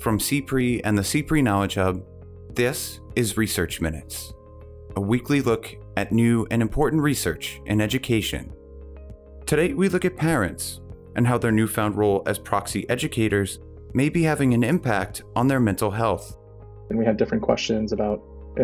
From CPRE and the CPRE Knowledge Hub, this is Research Minutes, a weekly look at new and important research in education. Today, we look at parents and how their newfound role as proxy educators may be having an impact on their mental health. And we had different questions about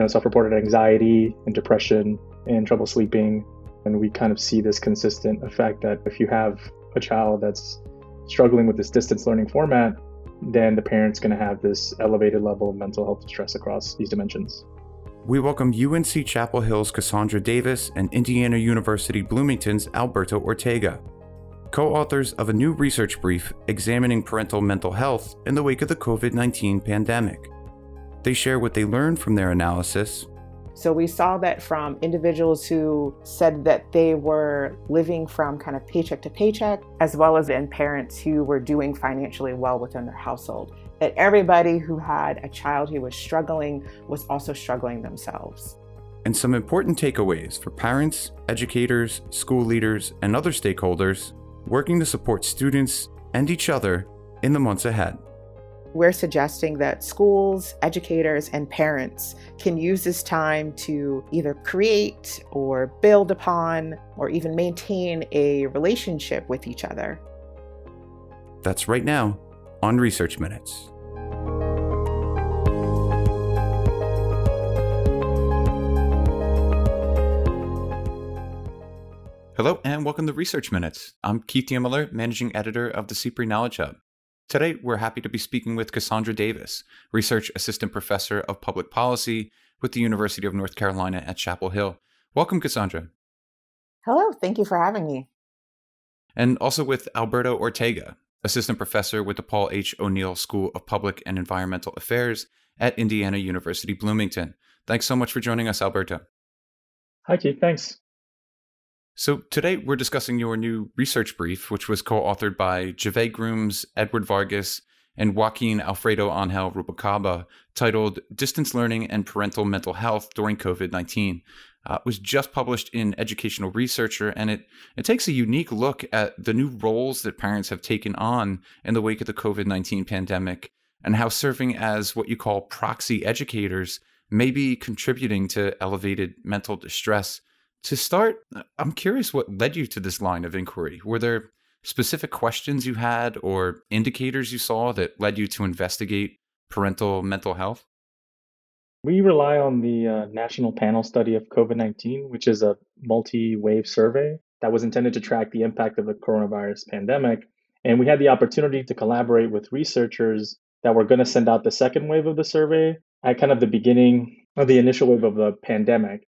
self-reported anxiety and depression and trouble sleeping. And we kind of see this consistent effect that if you have a child that's struggling with this distance learning format, then the parent's going to have this elevated level of mental health stress across these dimensions. We welcome UNC Chapel Hill's Cassandra Davis and Indiana University Bloomington's Alberto Ortega, co-authors of a new research brief examining parental mental health in the wake of the COVID-19 pandemic. They share what they learned from their analysis. So we saw that from individuals who said that they were living from kind of paycheck to paycheck, as well as in parents who were doing financially well within their household, that everybody who had a child who was struggling was also struggling themselves. And some important takeaways for parents, educators, school leaders, and other stakeholders working to support students and each other in the months ahead. We're suggesting that schools, educators, and parents can use this time to either create or build upon or even maintain a relationship with each other. That's right now on Research Minutes. Hello and welcome to Research Minutes. I'm Keith Heumiller, Managing Editor of the CPRE Knowledge Hub. Today, we're happy to be speaking with Cassandra Davis, Research Assistant Professor of Public Policy with the University of North Carolina at Chapel Hill. Welcome, Cassandra. Hello, thank you for having me. And also with Alberto Ortega, Assistant Professor with the Paul H. O'Neill School of Public and Environmental Affairs at Indiana University Bloomington. Thanks so much for joining us, Alberto. Hi, Keith. Thanks. So today we're discussing your new research brief, which was co-authored by Jave Grooms, Edward Vargas, and Joaquin Alfredo Angel Rubalcaba, titled Distance Learning and Parental Mental Health During COVID-19. It was just published in Educational Researcher, and it takes a unique look at the new roles that parents have taken on in the wake of the COVID-19 pandemic, and how serving as what you call proxy educators may be contributing to elevated mental distress. To start, I'm curious what led you to this line of inquiry. Were there specific questions you had or indicators you saw that led you to investigate parental mental health? We rely on the National Panel Study of COVID-19, which is a multi-wave survey that was intended to track the impact of the coronavirus pandemic. And we had the opportunity to collaborate with researchers that were going to send out the second wave of the survey at kind of the beginning of the initial wave of the pandemic.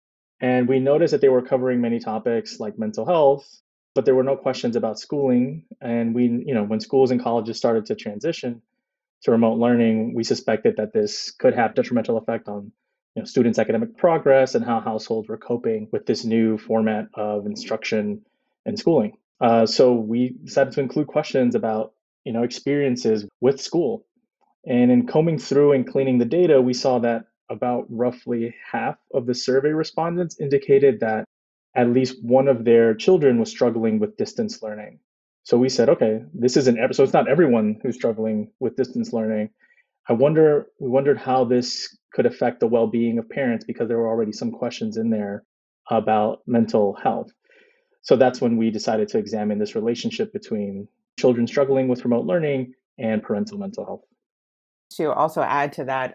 And we noticed that they were covering many topics like mental health, but there were no questions about schooling. And when schools and colleges started to transition to remote learning, we suspected that this could have detrimental effect on students' academic progress and how households were coping with this new format of instruction and schooling. So we decided to include questions about experiences with school. And in combing through and cleaning the data, we saw that about roughly half of the survey respondents indicated that at least one of their children was struggling with distance learning. So we said, okay, so it's not everyone who's struggling with distance learning. We wondered how this could affect the well-being of parents, because there were already some questions in there about mental health. So that's when we decided to examine this relationship between children struggling with remote learning and parental mental health. To also add to that,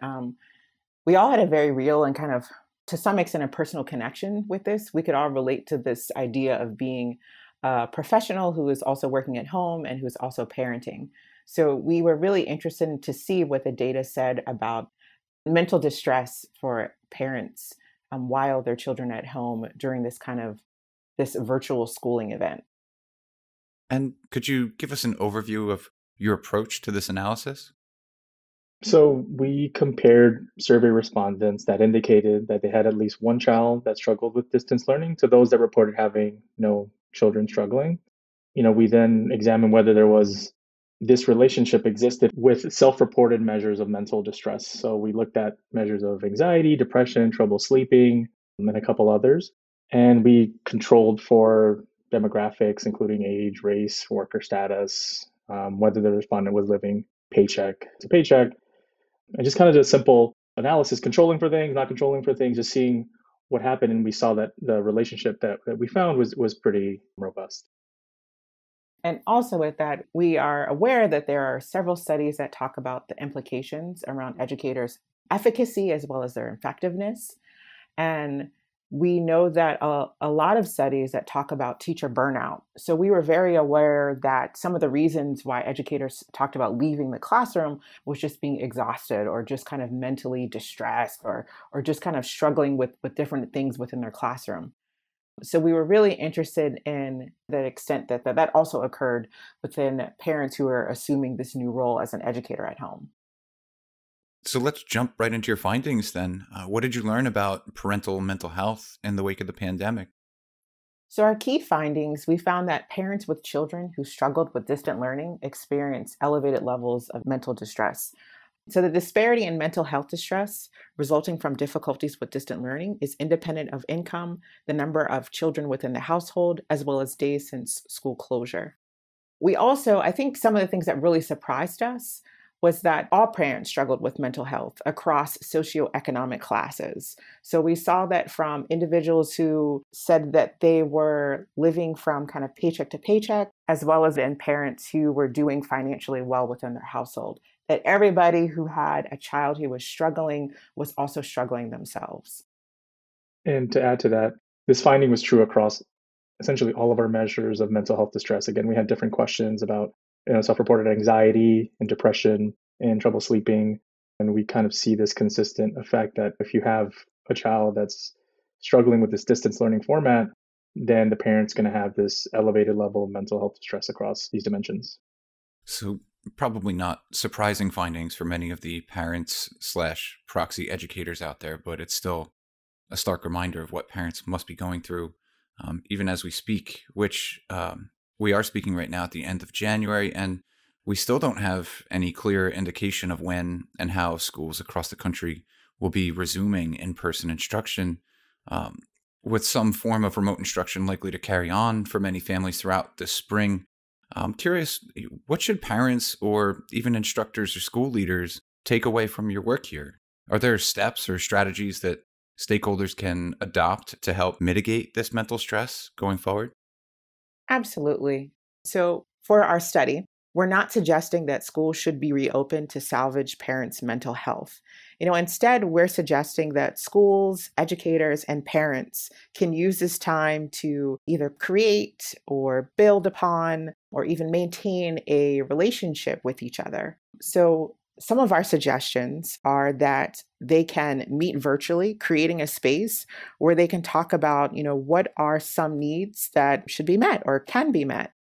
we all had a very real and kind of, to some extent, a personal connection with this. We could all relate to this idea of being a professional who is also working at home and who's also parenting. So we were really interested to see what the data said about mental distress for parents while their children are at home during this virtual schooling event. And could you give us an overview of your approach to this analysis? So we compared survey respondents that indicated that they had at least one child that struggled with distance learning to those that reported having no children struggling. We then examined whether this relationship existed with self-reported measures of mental distress. So we looked at measures of anxiety, depression, trouble sleeping, and a couple others. And we controlled for demographics, including age, race, worker status, whether the respondent was living paycheck to paycheck. And just kind of just simple analysis, controlling for things, not controlling for things, just seeing what happened. And we saw that the relationship that we found was pretty robust. And also with that, we are aware that there are several studies that talk about the implications around educators' efficacy as well as their effectiveness. And we know that a lot of studies that talk about teacher burnout. So we were very aware that some of the reasons why educators talked about leaving the classroom was just being exhausted or just kind of mentally distressed or just kind of struggling with different things within their classroom. So we were really interested in the extent that also occurred within parents who are assuming this new role as an educator at home. So let's jump right into your findings then. What did you learn about parental mental health in the wake of the pandemic? So our key findings, we found that parents with children who struggled with distant learning experienced elevated levels of mental distress. So the disparity in mental health distress resulting from difficulties with distant learning is independent of income, the number of children within the household, as well as days since school closure. We also, I think some of the things that really surprised us was that all parents struggled with mental health across socioeconomic classes. So we saw that from individuals who said that they were living from kind of paycheck to paycheck, as well as in parents who were doing financially well within their household, that everybody who had a child who was struggling was also struggling themselves. And to add to that, this finding was true across essentially all of our measures of mental health distress. Again, we had different questions about self-reported anxiety and depression and trouble sleeping. And we kind of see this consistent effect that if you have a child that's struggling with this distance learning format, then the parent's going to have this elevated level of mental health distress across these dimensions. So probably not surprising findings for many of the parents / proxy educators out there, but it's still a stark reminder of what parents must be going through, even as we speak, which we are speaking right now at the end of January, and we still don't have any clear indication of when and how schools across the country will be resuming in-person instruction, with some form of remote instruction likely to carry on for many families throughout this spring. I'm curious, what should parents or even instructors or school leaders take away from your work here? Are there steps or strategies that stakeholders can adopt to help mitigate this mental stress going forward? Absolutely. So for our study, we're not suggesting that schools should be reopened to salvage parents' mental health. Instead, we're suggesting that schools, educators, and parents can use this time to either create or build upon or even maintain a relationship with each other. So some of our suggestions are that they can meet virtually, creating a space where they can talk about, what are some needs that should be met or can be met.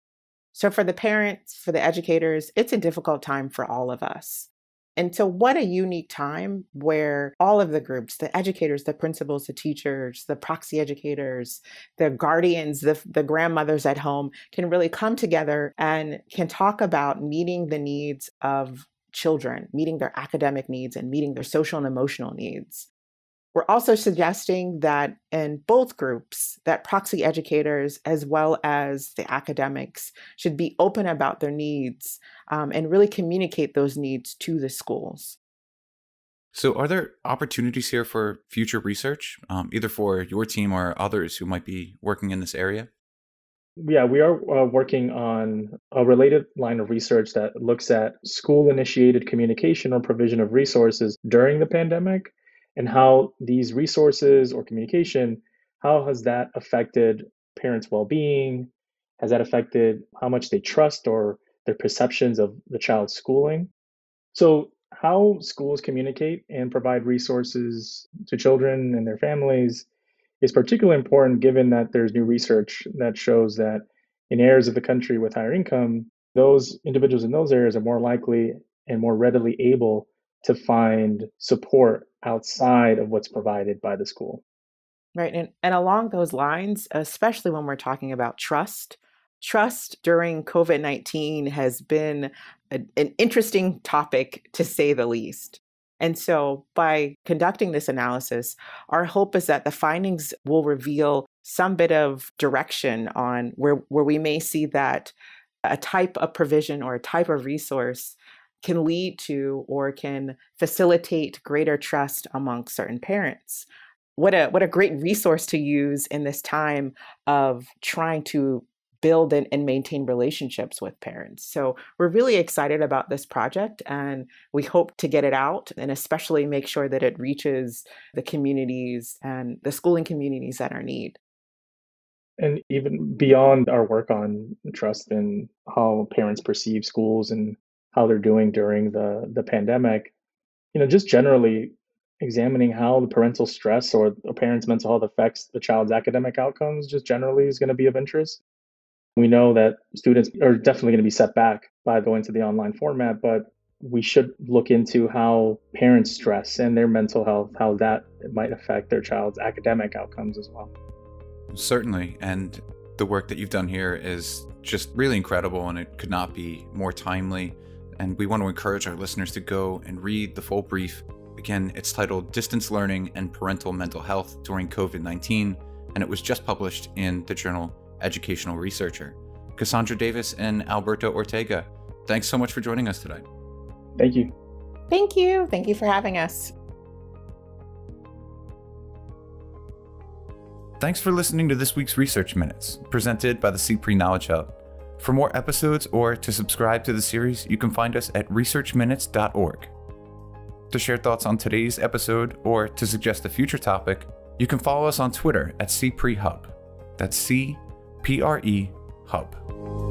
So for the parents, for the educators, it's a difficult time for all of us. And so what a unique time where all of the groups, the educators, the principals, the teachers, the proxy educators, the guardians, the grandmothers at home can really come together and can talk about meeting the needs of children, meeting their academic needs and meeting their social and emotional needs. We're also suggesting that in both groups, that proxy educators as well as the academics should be open about their needs and really communicate those needs to the schools. So are there opportunities here for future research, either for your team or others who might be working in this area? Yeah, we are working on a related line of research that looks at school-initiated communication or provision of resources during the pandemic and how these resources or communication, how has that affected parents' well-being? Has that affected how much they trust or their perceptions of the child's schooling? So how schools communicate and provide resources to children and their families is particularly important given that there's new research that shows that in areas of the country with higher income, those individuals in those areas are more likely and more readily able to find support outside of what's provided by the school. Right. And along those lines, especially when we're talking about trust during COVID-19 has been an interesting topic, to say the least. And so by conducting this analysis, our hope is that the findings will reveal some bit of direction on where we may see that a type of provision or a type of resource can lead to or can facilitate greater trust among certain parents. What a great resource to use in this time of trying to build and maintain relationships with parents. So we're really excited about this project, and we hope to get it out and especially make sure that it reaches the communities and the schooling communities that are in need. And even beyond our work on trust and how parents perceive schools and how they're doing during the pandemic, just generally examining how the parental stress or a parent's mental health affects the child's academic outcomes just generally is going to be of interest. We know that students are definitely going to be set back by going to the online format, but we should look into how parents' stress and their mental health, how that might affect their child's academic outcomes as well. Certainly. And the work that you've done here is just really incredible, and it could not be more timely. And we want to encourage our listeners to go and read the full brief. Again, it's titled Distance Learning and Parental Mental Health During COVID-19, and it was just published in the journal Educational Researcher. Cassandra Davis and Alberto Ortega, thanks so much for joining us today. Thank you. Thank you. Thank you for having us. Thanks for listening to this week's Research Minutes, presented by the CPRE Knowledge Hub. For more episodes or to subscribe to the series, you can find us at researchminutes.org. To share thoughts on today's episode or to suggest a future topic, you can follow us on Twitter at CPRE Hub. That's CPRE Hub.